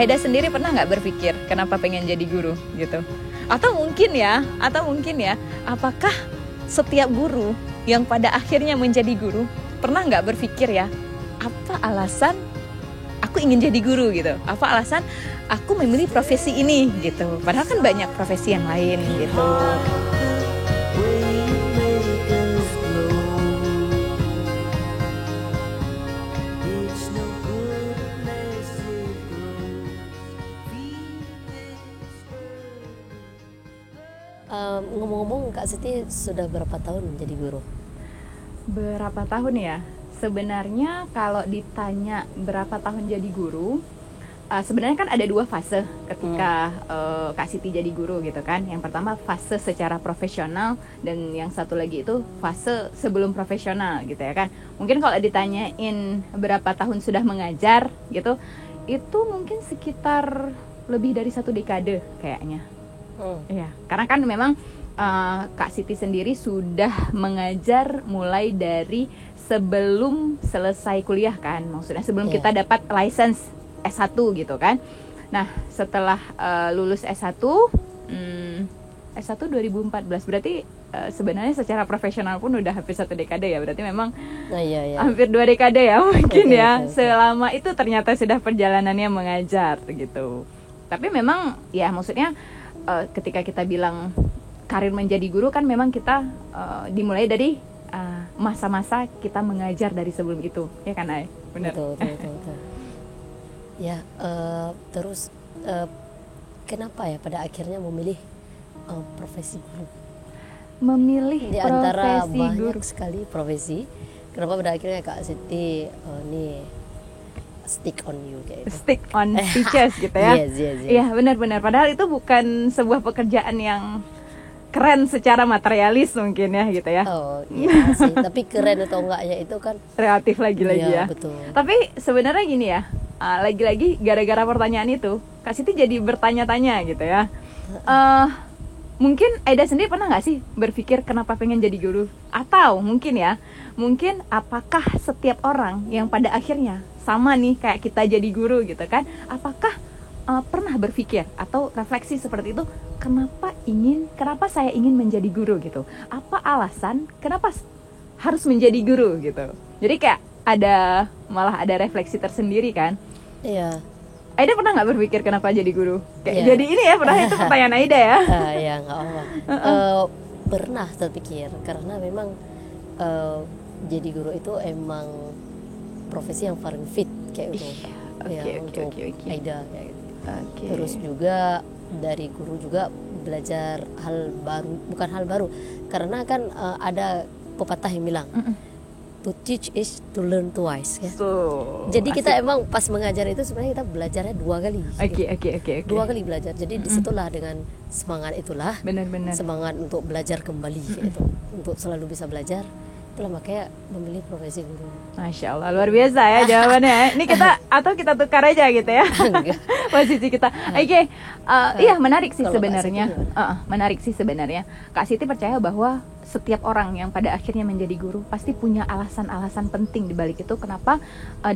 Aida sendiri pernah nggak berpikir kenapa pengen jadi guru gitu? Atau mungkin ya, apakah setiap guru yang pada akhirnya menjadi guru pernah nggak berpikir ya, apa alasan aku ingin jadi guru gitu? Apa alasan aku memilih profesi ini gitu? Padahal kan banyak profesi yang lain gitu. Ngomong-ngomong, Kak Siti sudah berapa tahun menjadi guru? Berapa tahun ya? Sebenarnya kalau ditanya berapa tahun jadi guru, sebenarnya kan ada dua fase ketika Kak Siti jadi guru gitu kan. Yang pertama fase secara profesional, dan yang satu lagi itu fase sebelum profesional gitu ya kan. Mungkin kalau ditanyain berapa tahun sudah mengajar gitu, itu mungkin sekitar lebih dari 1 dekade kayaknya. Iya, karena kan memang Kak Siti sendiri sudah mengajar mulai dari sebelum selesai kuliah kan, maksudnya sebelum kita dapat license S1 gitu kan. Nah setelah lulus S1 S1 2014, berarti sebenarnya secara profesional pun udah hampir 1 dekade ya, berarti memang hampir 2 dekade ya mungkin selama itu ternyata sudah perjalanannya mengajar gitu. Tapi memang ya maksudnya ketika kita bilang karir menjadi guru kan memang kita dimulai dari masa-masa kita mengajar dari sebelum itu, ya kan Ay? Benar. Betul. Ya, terus kenapa ya pada akhirnya memilih profesi guru? Memilih di antara profesi banyak guru sekali profesi, kenapa pada akhirnya Kak Siti nih stick on you kayak itu? Stick on teachers gitu ya. Yes. Iya, benar-benar. Padahal itu bukan sebuah pekerjaan yang keren secara materialis mungkin ya gitu ya. Oh iya sih, tapi keren atau enggaknya itu kan relatif lagi-lagi ya. Betul. Tapi sebenarnya gini ya, lagi-lagi gara-gara pertanyaan itu, Kak Siti jadi bertanya-tanya gitu ya. Mungkin Aida sendiri pernah nggak sih berpikir kenapa pengen jadi guru? Atau mungkin apakah setiap orang yang pada akhirnya sama nih kayak kita jadi guru gitu kan, apakah pernah berpikir atau refleksi seperti itu, kenapa saya ingin menjadi guru gitu? Apa alasan kenapa harus menjadi guru gitu? Jadi kayak malah ada refleksi tersendiri kan? Iya. Aida pernah nggak berpikir kenapa jadi guru? Jadi ini ya, pernah itu pertanyaan Aida ya? Ya nggak apa. Pernah terpikir karena memang jadi guru itu emang profesi yang paling fit kayak itu. Untuk Aida kayak gitu. Terus juga dari guru juga belajar hal baru, bukan hal baru, karena kan ada pepatah yang bilang to teach is to learn twice ya. Jadi kita emang pas mengajar itu sebenarnya kita belajarnya 2 kali. Oke. 2 kali belajar. Jadi disitulah dengan semangat itulah. Benar-benar. Semangat untuk belajar kembali gitu. Untuk selalu bisa belajar. Itulah makanya memilih profesi guru. Masya Allah, luar biasa ya jawabannya. Ini kita tukar aja gitu ya. Posisi kita. Oke. Iya menarik sih sebenarnya. Menarik sih sebenarnya. Kak Siti percaya bahwa setiap orang yang pada akhirnya menjadi guru pasti punya alasan-alasan penting di balik itu kenapa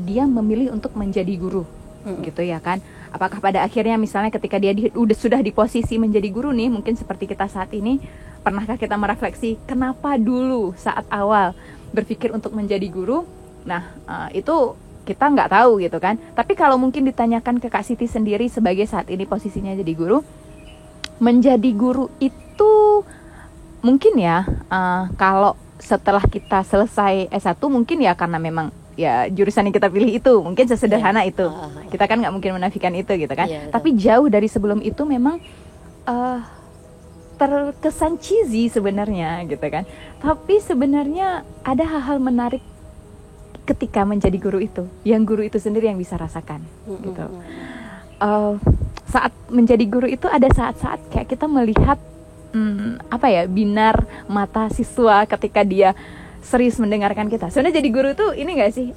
dia memilih untuk menjadi guru. Gitu ya kan. Apakah pada akhirnya misalnya ketika dia sudah di posisi menjadi guru nih, mungkin seperti kita saat ini, pernahkah kita merefleksi kenapa dulu saat awal berpikir untuk menjadi guru? Nah, itu kita nggak tahu gitu kan. Tapi kalau mungkin ditanyakan ke Kak Siti sendiri sebagai saat ini posisinya jadi guru, menjadi guru itu mungkin ya kalau setelah kita selesai S1 mungkin ya karena memang ya jurusan yang kita pilih itu mungkin sesederhana itu. Kita kan nggak mungkin menafikan itu gitu kan. Tapi jauh dari sebelum itu memang terkesan cheesy sebenarnya gitu kan. Tapi sebenarnya ada hal-hal menarik ketika menjadi guru itu, yang guru itu sendiri yang bisa rasakan gitu. Saat menjadi guru itu ada saat-saat kayak kita melihat binar mata siswa ketika dia serius mendengarkan kita. Sebenarnya jadi guru tuh ini nggak sih,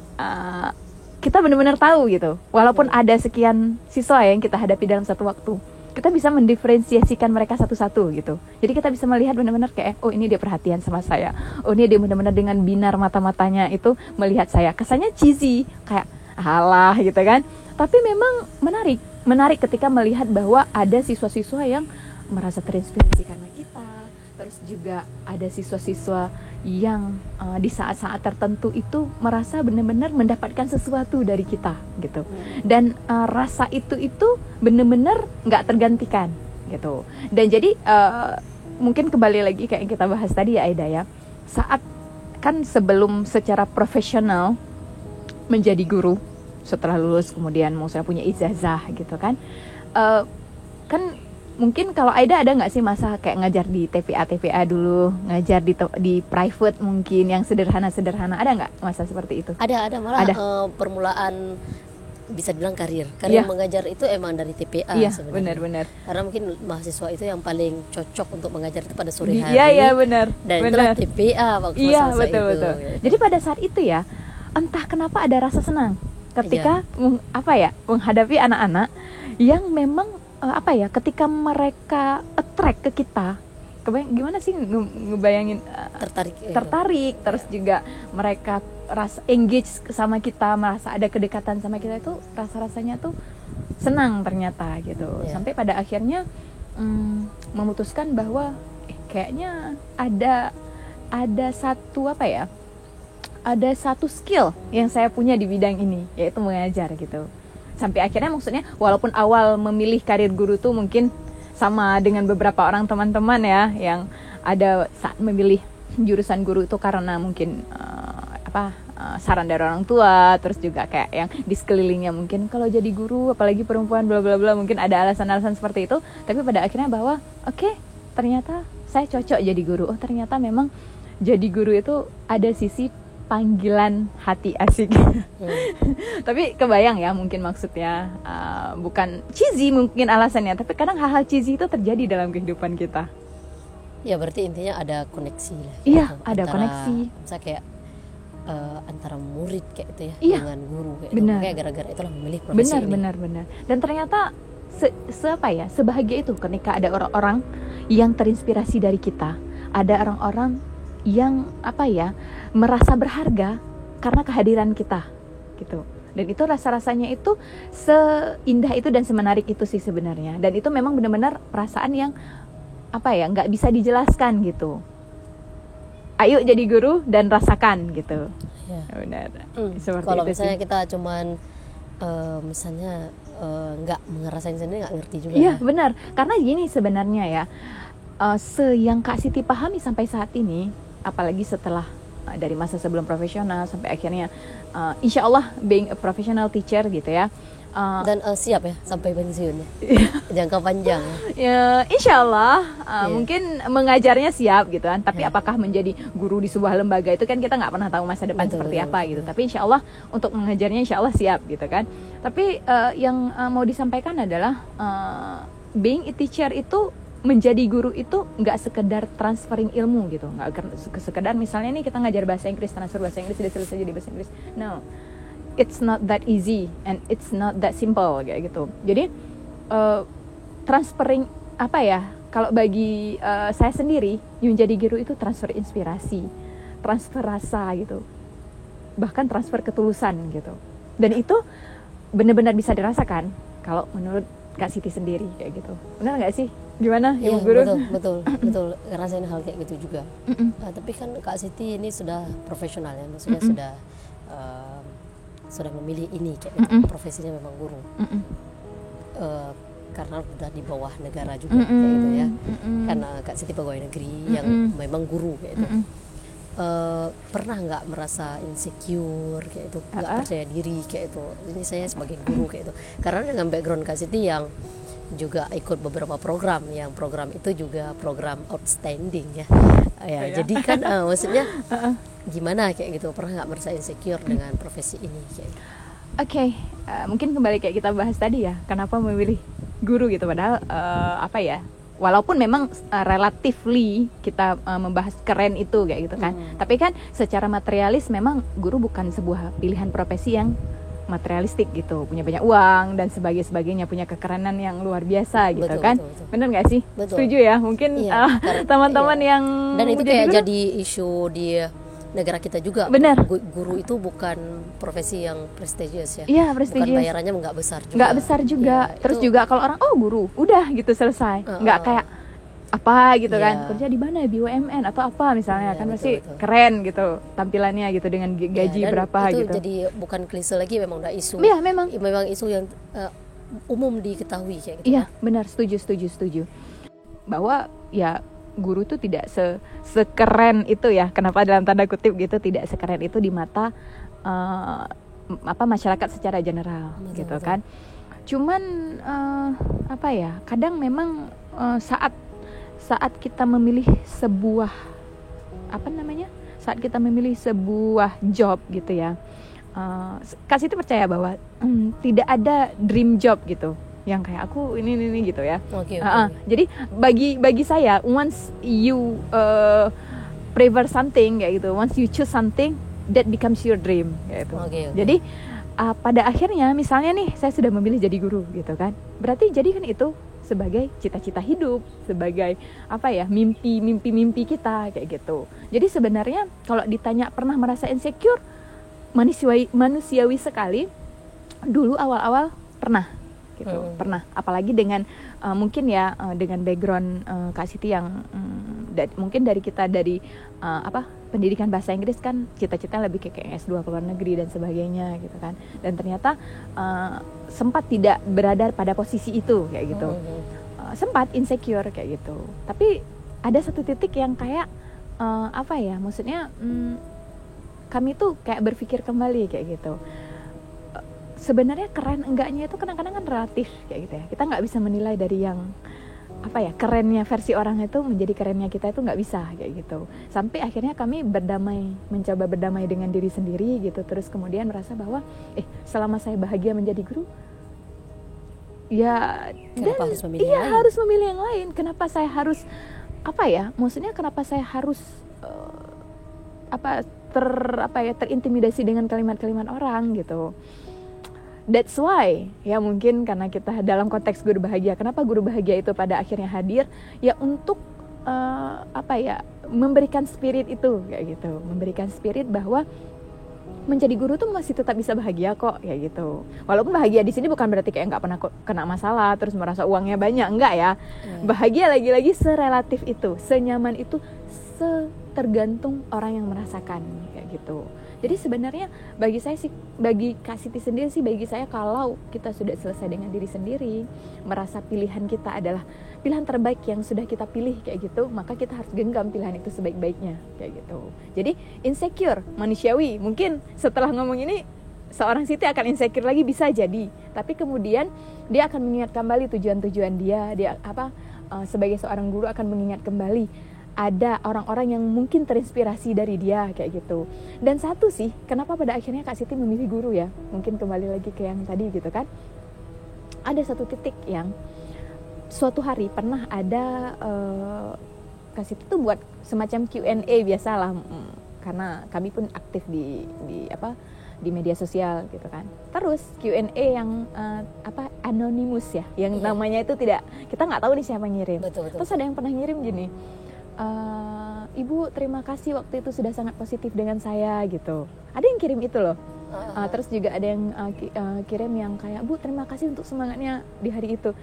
kita benar-benar tahu gitu, walaupun ada sekian siswa yang kita hadapi dalam satu waktu, kita bisa mendiferensiasikan mereka satu-satu gitu. Jadi kita bisa melihat benar-benar kayak, oh ini dia perhatian sama saya, oh ini dia benar-benar dengan binar mata-matanya itu melihat saya. Kesannya cheesy, kayak halah gitu kan, tapi memang menarik menarik ketika melihat bahwa ada siswa-siswa yang merasa terinspirasi karena kita, terus juga ada siswa-siswa yang di saat-saat tertentu itu merasa benar-benar mendapatkan sesuatu dari kita gitu, dan rasa itu benar-benar nggak tergantikan gitu. Dan jadi mungkin kembali lagi kayak yang kita bahas tadi ya Aida ya, saat kan sebelum secara profesional menjadi guru setelah lulus kemudian maksudnya punya ijazah gitu kan, kan mungkin kalau Aida ada nggak sih masa kayak ngajar di TPA dulu, ngajar di private mungkin yang sederhana, ada nggak masa seperti itu? Ada malah permulaan bisa bilang karir mengajar itu emang dari TPA sebenarnya. Benar. Karena mungkin mahasiswa itu yang paling cocok untuk mengajar itu pada sore hari. Iya benar. Dan itulah TPA waktu masa betul. Ya. Jadi pada saat itu ya, entah kenapa ada rasa senang ketika menghadapi anak-anak yang memang ketika mereka attract ke kita, gimana sih ngebayangin tertarik terus juga mereka rasa engage sama kita, merasa ada kedekatan sama kita, itu rasanya tuh senang ternyata gitu. Sampai pada akhirnya memutuskan bahwa kayaknya ada satu skill yang saya punya di bidang ini, yaitu mengajar gitu. Sampai akhirnya maksudnya walaupun awal memilih karir guru tuh mungkin sama dengan beberapa orang teman-teman ya, yang ada saat memilih jurusan guru itu karena mungkin saran dari orang tua, terus juga kayak yang di sekelilingnya mungkin kalau jadi guru apalagi perempuan bla bla bla, mungkin ada alasan-alasan seperti itu. Tapi pada akhirnya bahwa ternyata saya cocok jadi guru. Ternyata memang jadi guru itu ada sisi panggilan hati, asik. Tapi kebayang ya mungkin maksudnya bukan cheesy mungkin alasannya, tapi kadang hal-hal cheesy itu terjadi dalam kehidupan kita. Ya berarti intinya ada koneksi lah. Iya, ada koneksi. Misalnya kayak antara murid kayak itu ya dengan guru kayak itu. Kayak gara-gara itulah memilih profesi ini. Benar. Dan ternyata sebahagia itu ketika ada orang-orang yang terinspirasi dari kita, ada orang-orang yang merasa berharga karena kehadiran kita gitu. Dan itu rasanya itu seindah itu dan semenarik itu sih sebenarnya. Dan itu memang benar-benar perasaan yang nggak bisa dijelaskan gitu. Ayo jadi guru dan rasakan gitu. Ya. Benar. Kalau misalnya kita cuman misalnya nggak ngerasain sendiri, nggak ngerti juga. Iya benar. Karena gini sebenarnya ya, yang Kak Siti pahami sampai saat ini, apalagi setelah dari masa sebelum profesional sampai akhirnya insya Allah being a professional teacher gitu ya, dan siap ya sampai pensiun ya, jangka panjang ya insya Allah mungkin mengajarnya siap gitu kan, tapi apakah menjadi guru di sebuah lembaga itu kan kita nggak pernah tahu masa depan seperti apa gitu. Tapi insya Allah untuk mengajarnya insya Allah siap gitu kan. Tapi yang mau disampaikan adalah being a teacher itu, menjadi guru itu nggak sekedar transferring ilmu gitu, nggak sekedar misalnya nih kita ngajar bahasa Inggris, transfer bahasa Inggris sudah selesai jadi bahasa Inggris. No, it's not that easy and it's not that simple kayak gitu. Jadi transferring kalau bagi saya sendiri menjadi guru itu transfer inspirasi, transfer rasa gitu, bahkan transfer ketulusan gitu. Dan itu benar-benar bisa dirasakan kalau menurut Kak Siti sendiri kayak gitu. Benar nggak sih? Gimana Ibu Guru? Betul ngerasain hal kayak gitu juga. Tapi kan Kak Siti ini sudah profesional ya, maksudnya sudah memilih ini kayak gitu. Profesinya memang guru. Karena sudah di bawah negara juga kayak gitu ya. Karena Kak Siti pegawai negeri yang memang guru kayak gitu. Pernah nggak merasa insecure kayak itu, nggak percaya diri kayak itu, ini saya sebagai guru kayak itu? Karena dengan background Kak Siti yang juga ikut beberapa program, yang program itu juga program outstanding ya. Jadi kan maksudnya gimana kayak gitu, pernah nggak merasa insecure dengan profesi ini kayak gitu? Mungkin kembali kayak kita bahas tadi ya, kenapa memilih guru gitu, padahal walaupun memang relatively kita membahas keren itu kayak gitu kan, tapi kan secara materialis memang guru bukan sebuah pilihan profesi yang materialistik gitu, punya banyak uang dan sebagainya, punya kekerenan yang luar biasa gitu. Betul. Bener nggak sih? Betul. Setuju ya? Mungkin teman-teman yang dan itu kayak jadi isu di negara kita juga. Benar. Guru itu bukan profesi yang prestigious ya. Iya, prestigious. Bukan bayarannya nggak besar juga. Nggak besar juga. Ya, terus juga kalau orang guru, udah gitu selesai. Nggak kayak apa gitu kan, kerja di mana, BUMN atau apa misalnya, kan pasti keren gitu tampilannya gitu dengan gaji berapa itu gitu. Jadi bukan klise lagi, memang udah isu. Iya, memang isu yang umum diketahui kayak gitu. Iya, benar, setuju. Bahwa ya guru tuh tidak sekeren itu ya, kenapa dalam tanda kutip gitu, tidak sekeren itu di mata masyarakat secara general. Betul, gitu kan. Cuman kadang memang saat kita memilih sebuah saat kita memilih sebuah job gitu ya, Kak Siti percaya bahwa tidak ada dream job gitu yang kayak aku ini gitu ya. Okay. Jadi bagi saya, once you prefer something kayak gitu, once you choose something, that becomes your dream kayak gitu. Okay. Jadi pada akhirnya misalnya nih saya sudah memilih jadi guru gitu kan, berarti jadi kan itu sebagai cita-cita hidup, sebagai mimpi kita kayak gitu. Jadi sebenarnya kalau ditanya pernah merasa insecure, manusiawi sekali. Dulu awal-awal pernah gitu, pernah. Apalagi dengan mungkin ya dengan background Kak Siti yang mungkin dari kita pendidikan bahasa Inggris kan, cita-cita lebih kayak S2 ke luar negeri dan sebagainya gitu kan. Dan ternyata sempat tidak berada pada posisi itu kayak gitu. Sempat insecure kayak gitu. Tapi ada satu titik yang kayak maksudnya kami tuh kayak berpikir kembali kayak gitu. Sebenarnya keren enggaknya itu kadang-kadang kan relatif kayak gitu ya. Kita nggak bisa menilai dari yang kerennya versi orang itu menjadi kerennya kita itu nggak bisa kayak gitu. Sampai akhirnya kami mencoba berdamai dengan diri sendiri gitu. Terus kemudian merasa bahwa selama saya bahagia menjadi guru, ya harus memilih yang lain? Harus memilih yang lain. Kenapa saya harus maksudnya kenapa saya harus terintimidasi dengan kalimat-kalimat orang gitu. That's why ya, mungkin karena kita dalam konteks guru bahagia, kenapa guru bahagia itu pada akhirnya hadir ya untuk memberikan spirit itu kayak gitu, memberikan spirit bahwa menjadi guru tuh masih tetap bisa bahagia kok kayak gitu. Walaupun bahagia di sini bukan berarti kayak nggak pernah kena masalah terus merasa uangnya banyak, enggak ya. Bahagia lagi-lagi serelatif itu, senyaman itu, tergantung orang yang merasakan kayak gitu. Jadi sebenarnya bagi saya sih, bagi Kak Siti sendiri sih, bagi saya kalau kita sudah selesai dengan diri sendiri, merasa pilihan kita adalah pilihan terbaik yang sudah kita pilih kayak gitu, maka kita harus genggam pilihan itu sebaik-baiknya kayak gitu. Jadi insecure, manusiawi. Mungkin setelah ngomong ini seorang Siti akan insecure lagi, bisa jadi. Tapi kemudian dia akan mengingat kembali tujuan-tujuan dia sebagai seorang guru akan mengingat kembali ada orang-orang yang mungkin terinspirasi dari dia kayak gitu. Dan satu sih, kenapa pada akhirnya Kak Siti memilih guru ya? Mungkin kembali lagi ke yang tadi gitu kan. Ada satu titik yang suatu hari pernah ada Kak Siti tuh buat semacam Q&A biasalah, karena kami pun aktif di media sosial gitu kan. Terus Q&A yang anonymous ya, yang namanya itu tidak, kita nggak tahu nih siapa ngirim. Betul. Terus ada yang pernah ngirim gini, Ibu terima kasih waktu itu sudah sangat positif dengan saya gitu. Ada yang kirim itu loh. Terus juga ada yang kirim yang kayak, Bu terima kasih untuk semangatnya di hari itu.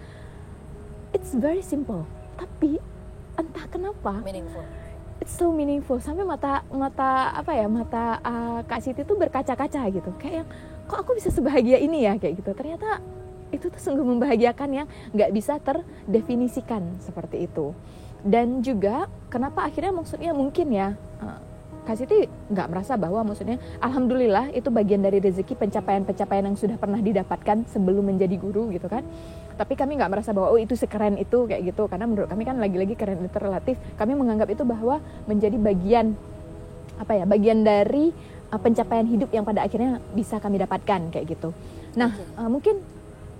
It's very simple, tapi entah kenapa meaningful. It's so meaningful, sampai mata Kak Siti tuh berkaca-kaca gitu, kayak yang, kok aku bisa sebahagia ini ya kayak gitu. Ternyata itu tuh sungguh membahagiakan yang nggak bisa terdefinisikan seperti itu. Dan juga kenapa akhirnya maksudnya mungkin ya Kak Siti nggak merasa bahwa maksudnya alhamdulillah itu bagian dari rezeki pencapaian-pencapaian yang sudah pernah didapatkan sebelum menjadi guru gitu kan. Tapi kami nggak merasa bahwa itu sekeren itu kayak gitu, karena menurut kami kan lagi-lagi keren itu relatif. Kami menganggap itu bahwa menjadi bagian dari pencapaian hidup yang pada akhirnya bisa kami dapatkan kayak gitu. Nah mungkin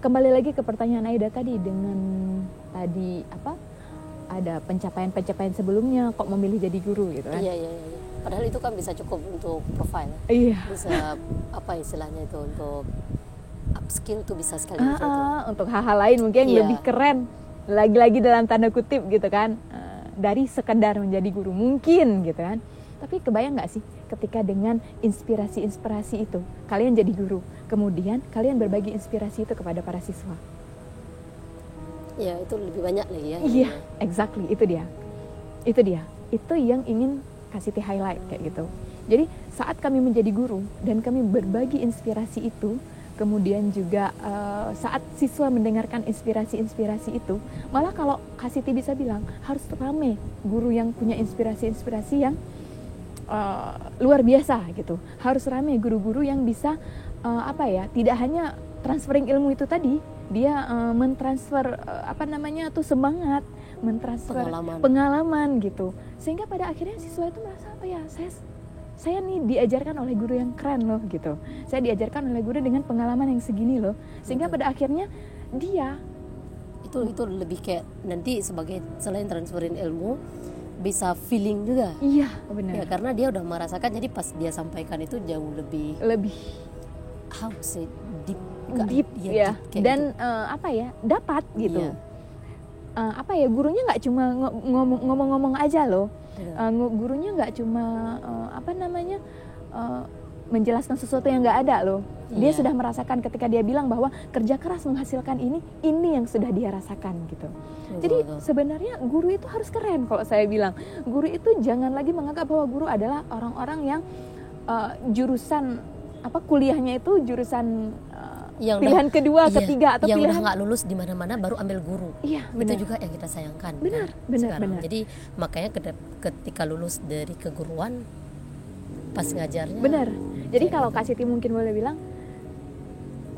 kembali lagi ke pertanyaan Aida tadi, dengan tadi ada pencapaian-pencapaian sebelumnya kok memilih jadi guru gitu kan. Iya. Padahal itu kan bisa cukup untuk profile. Iya. Bisa istilahnya itu untuk upskill tuh bisa sekali itu. Untuk hal-hal lain mungkin lebih keren. Lagi-lagi dalam tanda kutip gitu kan. Dari sekedar menjadi guru mungkin gitu kan. Tapi kebayang nggak sih ketika dengan inspirasi-inspirasi itu kalian jadi guru, kemudian kalian berbagi inspirasi itu kepada para siswa. Ya, itu lebih banyak lagi ya. Iya, exactly, itu dia. Itu yang ingin kasih highlight kayak gitu. Jadi saat kami menjadi guru dan kami berbagi inspirasi itu, kemudian juga saat siswa mendengarkan inspirasi-inspirasi itu, malah kalau Kak Siti bisa bilang harus rame guru yang punya inspirasi-inspirasi yang luar biasa gitu. Harus rame guru-guru yang bisa tidak hanya transferring ilmu itu tadi, dia mentransfer semangat, mentransfer pengalaman gitu. Sehingga pada akhirnya siswa itu merasa, oh ya, saya nih diajarkan oleh guru yang keren loh gitu. Saya diajarkan oleh guru dengan pengalaman yang segini loh. Sehingga pada akhirnya dia itu lebih kayak nanti sebagai selain transferin ilmu bisa feeling juga. Iya, benar. Ya, karena dia udah merasakan, jadi pas dia sampaikan itu jauh lebih how to say deep ya. Dan gitu. Dapat gitu. Iya. Gurunya nggak cuma ngomong-ngomong aja loh. Gurunya nggak cuma menjelaskan sesuatu yang nggak ada loh. Dia sudah merasakan ketika dia bilang bahwa kerja keras menghasilkan ini yang sudah dia rasakan gitu. Jadi sebenarnya guru itu harus keren. Kalau saya bilang guru itu jangan lagi menganggap bahwa guru adalah orang-orang yang jurusan kuliahnya itu jurusan yang pilihan kedua, ketiga, atau yang pilihan udah nggak lulus di mana-mana baru ambil guru. Iya, itu juga yang kita sayangkan. Benar. Jadi makanya ketika lulus dari keguruan pas ngajarnya. Benar. Jadi kalau Kak Siti mungkin boleh bilang,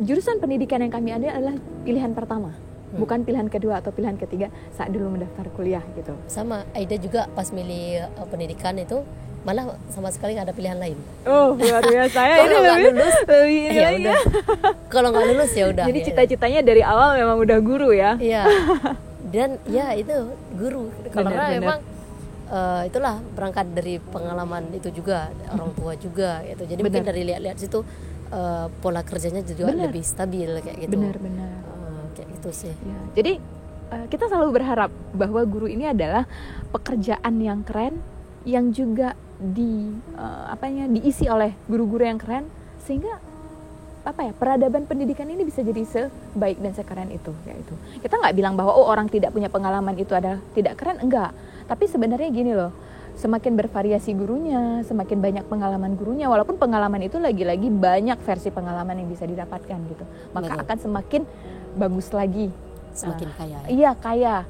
jurusan pendidikan yang kami ada adalah pilihan pertama, bukan pilihan kedua atau pilihan ketiga saat dulu mendaftar kuliah gitu. Sama Aida juga pas milih pendidikan itu malah sama sekali nggak ada pilihan lain. Oh, luar biasa ya. Kalau nggak lulus, ya udah. Kalau nggak lulus ya udah. Jadi cita-citanya dari awal memang udah guru ya. Iya. Dan ya itu guru. Karena memang itulah berangkat dari pengalaman itu juga, orang tua juga gitu. Jadi mungkin dari lihat-lihat situ pola kerjanya juga lebih stabil kayak gitu. Benar. Kayak gitu sih. Ya. Jadi kita selalu berharap bahwa guru ini adalah pekerjaan yang keren, yang juga diisi oleh guru-guru yang keren, sehingga peradaban pendidikan ini bisa jadi sebaik dan sekeren itu. Yaitu kita nggak bilang bahwa orang tidak punya pengalaman itu adalah tidak keren, enggak. Tapi sebenarnya gini loh, semakin bervariasi gurunya, semakin banyak pengalaman gurunya, walaupun pengalaman itu lagi-lagi banyak versi pengalaman yang bisa didapatkan gitu, maka akan semakin bagus lagi, semakin kaya. Iya, kaya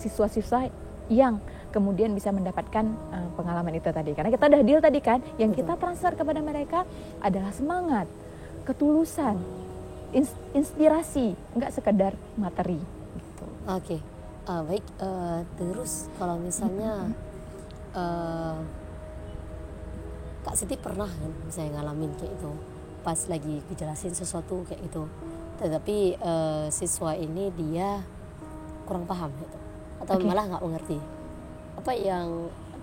siswa-siswa yang kemudian bisa mendapatkan pengalaman itu tadi. Karena kita udah deal tadi kan, yang kita transfer kepada mereka adalah semangat, ketulusan, inspirasi, enggak sekedar materi gitu. Oke. Baik, terus kalau misalnya Kak Siti pernah kan misalnya ngalamin kayak itu pas lagi dijelasin sesuatu kayak gitu, tetapi siswa ini dia kurang paham gitu, atau malah nggak mengerti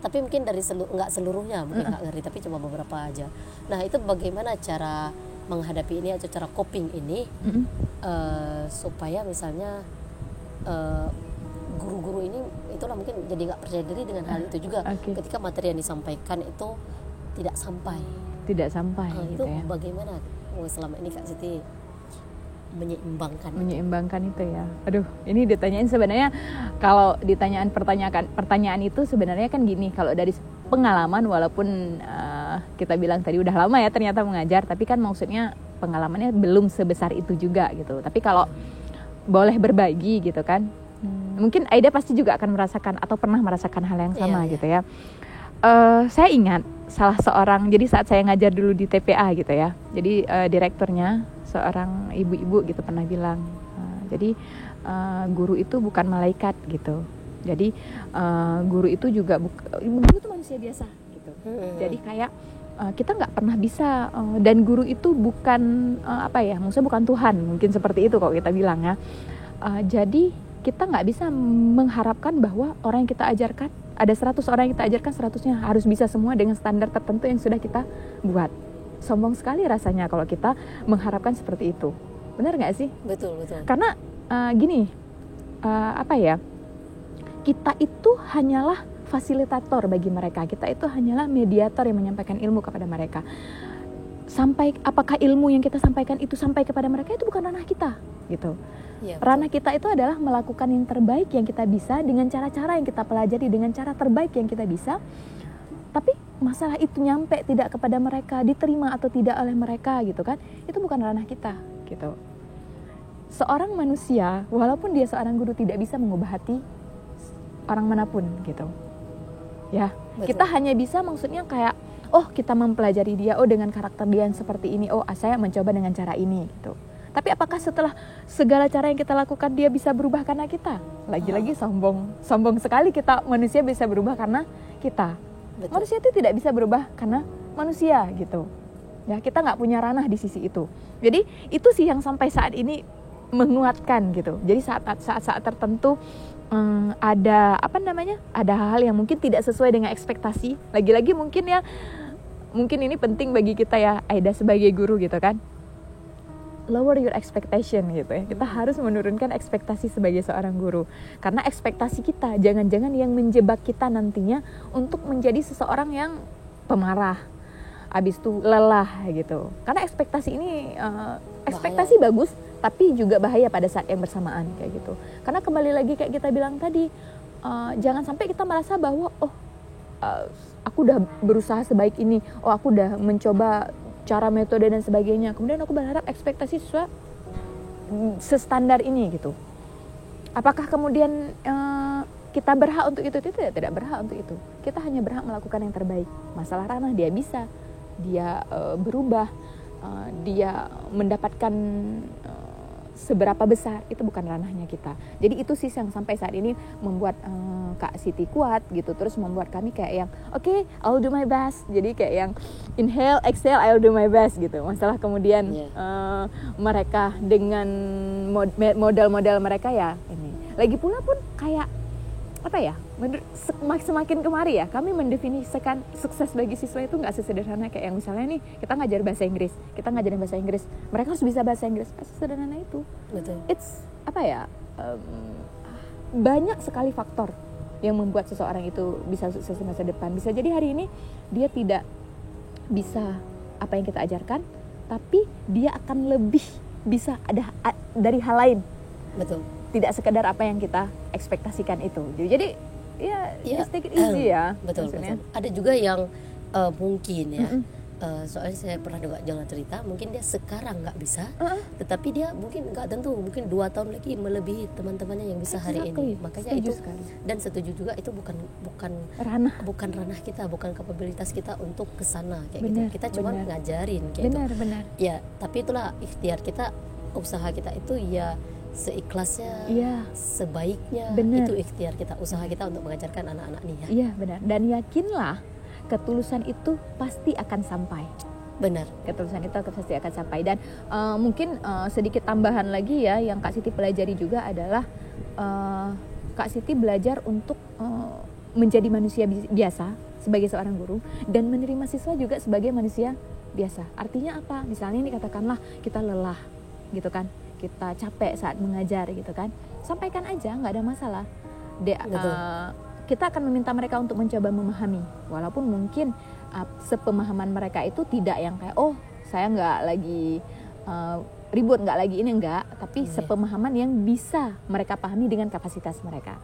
tapi mungkin dari nggak seluruhnya mungkin nggak ngerti, tapi cuma beberapa aja. Nah, itu bagaimana cara menghadapi ini atau cara coping ini supaya misalnya guru-guru ini itulah mungkin jadi nggak percaya diri dengan hal itu juga ketika materi yang disampaikan itu tidak sampai gitu itu ya. Bagaimana selama ini Kak Siti menyeimbangkan itu ya. Aduh, ini ditanyain sebenarnya, kalau pertanyaan itu sebenarnya kan gini, kalau dari pengalaman, walaupun kita bilang tadi udah lama ya ternyata mengajar, tapi kan maksudnya pengalamannya belum sebesar itu juga gitu. Tapi kalau boleh berbagi gitu kan, mungkin Aida pasti juga akan merasakan atau pernah merasakan hal yang sama gitu ya. Saya ingat salah seorang, jadi saat saya ngajar dulu di TPA gitu ya, jadi direkturnya seorang ibu-ibu gitu pernah bilang, jadi guru itu bukan malaikat gitu. Jadi guru itu juga guru itu manusia biasa gitu. Jadi kayak kita nggak pernah bisa dan guru itu bukan maksudnya bukan Tuhan, mungkin seperti itu kalau kita bilang ya. Jadi kita nggak bisa mengharapkan bahwa orang yang kita ajarkan, ada 100 orang yang kita ajarkan, 100-nya harus bisa semua dengan standar tertentu yang sudah kita buat. Sombong sekali rasanya kalau kita mengharapkan seperti itu. Benar nggak sih? Betul. Karena kita itu hanyalah fasilitator bagi mereka. Kita itu hanyalah mediator yang menyampaikan ilmu kepada mereka. Sampai apakah ilmu yang kita sampaikan itu sampai kepada mereka, itu bukan ranah kita gitu. Ya, ranah kita itu adalah melakukan yang terbaik yang kita bisa dengan cara-cara yang kita pelajari, dengan cara terbaik yang kita bisa. Tapi masalah itu nyampe tidak kepada mereka, diterima atau tidak oleh mereka gitu kan, itu bukan ranah kita gitu. Seorang manusia, walaupun dia seorang guru, tidak bisa mengubah hati orang manapun gitu. Ya, betul. Kita hanya bisa maksudnya kayak, oh kita mempelajari dia, oh dengan karakter dia yang seperti ini, oh saya mencoba dengan cara ini gitu. Tapi apakah setelah segala cara yang kita lakukan dia bisa berubah karena kita? Lagi-lagi sombong sekali kita manusia bisa berubah karena kita. Betul. Manusia itu tidak bisa berubah karena manusia gitu. Ya, kita nggak punya ranah di sisi itu. Jadi itu sih yang sampai saat ini menguatkan gitu. Jadi saat tertentu ada ada hal-hal yang mungkin tidak sesuai dengan ekspektasi. Lagi-lagi mungkin ini penting bagi kita ya, Aida sebagai guru gitu kan. Lower your expectation gitu ya. Kita harus menurunkan ekspektasi sebagai seorang guru. Karena ekspektasi kita jangan-jangan yang menjebak kita nantinya untuk menjadi seseorang yang pemarah, habis itu lelah gitu. Karena ekspektasi ini ekspektasi bagus, tapi juga bahaya pada saat yang bersamaan kayak gitu. Karena kembali lagi kayak kita bilang tadi, jangan sampai kita merasa bahwa aku udah berusaha sebaik ini, aku udah mencoba cara, metode dan sebagainya, kemudian aku berharap ekspektasi siswa sestandar ini gitu. Apakah kemudian kita berhak untuk itu? Tidak berhak untuk itu. Kita hanya berhak melakukan yang terbaik. Masalah ranah dia bisa, dia berubah, dia mendapatkan seberapa besar, itu bukan ranahnya kita. Jadi itu sih yang sampai saat ini membuat Kak Siti kuat gitu, terus membuat kami kayak yang okay, I'll do my best. Jadi kayak yang inhale, exhale, I'll do my best gitu. Masalah kemudian mereka dengan model-model mereka ya ini. Lagi pula pun kayak semakin kemari ya, kami mendefinisikan sukses bagi siswa itu nggak sesederhana kayak yang misalnya nih kita ngajar bahasa Inggris, kita ngajarin bahasa Inggris, mereka harus bisa bahasa Inggris, nggak sesederhana itu. Betul. It's banyak sekali faktor yang membuat seseorang itu bisa sukses di masa depan. Bisa jadi hari ini dia tidak bisa apa yang kita ajarkan, tapi dia akan lebih bisa ada dari hal lain. Betul. Tidak sekedar apa yang kita ekspektasikan itu. Jadi ya just take it easy ya. Betul. Ada juga yang mungkin ya, soalnya saya pernah dengar jangan cerita, mungkin dia sekarang nggak bisa, tetapi dia mungkin nggak tentu, mungkin 2 tahun lagi melebihi teman-temannya yang bisa hari ini. Makanya setuju itu sekali. Dan setuju juga itu bukan ranah kita, bukan kapabilitas kita untuk kesana kayak gitu. Kita cuma ngajarin kayak gitu. Benar. Ya, tapi itulah ikhtiar kita, usaha kita itu ya seikhlasnya, sebaiknya. Itu ikhtiar kita, usaha kita untuk mengajarkan anak-anak nih ya. Iya benar. Dan yakinlah ketulusan itu pasti akan sampai. Benar. Ketulusan itu pasti akan sampai. Dan mungkin sedikit tambahan lagi ya, yang Kak Siti pelajari juga adalah Kak Siti belajar untuk menjadi manusia biasa sebagai seorang guru, dan menerima siswa juga sebagai manusia biasa. Artinya apa? Misalnya ini katakanlah kita lelah gitu kan, kita capek saat mengajar gitu kan, sampaikan aja, nggak ada masalah. Kita akan meminta mereka untuk mencoba memahami, walaupun mungkin sepemahaman mereka itu tidak yang kayak saya nggak lagi ribut, nggak lagi ini, enggak, tapi sepemahaman yang bisa mereka pahami dengan kapasitas mereka.